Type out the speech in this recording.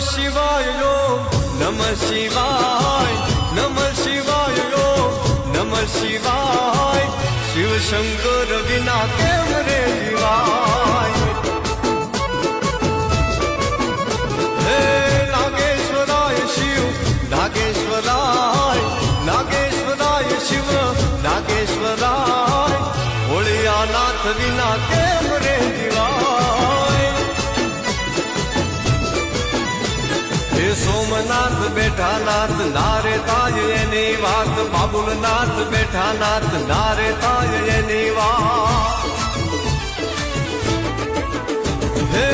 શિવાય નમઃ શિવાય નમઃ શિવાય નમઃ શિવાય શિવ શંકર વિના કેમ રે જીવાય હે નાગેશ્વરાય શિવ નાગેશ્વરાય નાગેશ્વરાય શિવ નાગેશ્વરાય ભોળિયાનાથ વિના કેમ રે જીવાય હે સોમનાથ બેઠા નાથ નારે તાય એની વાત બાબુલનાથ બેઠા નાથ નારે તાય એની વાત હે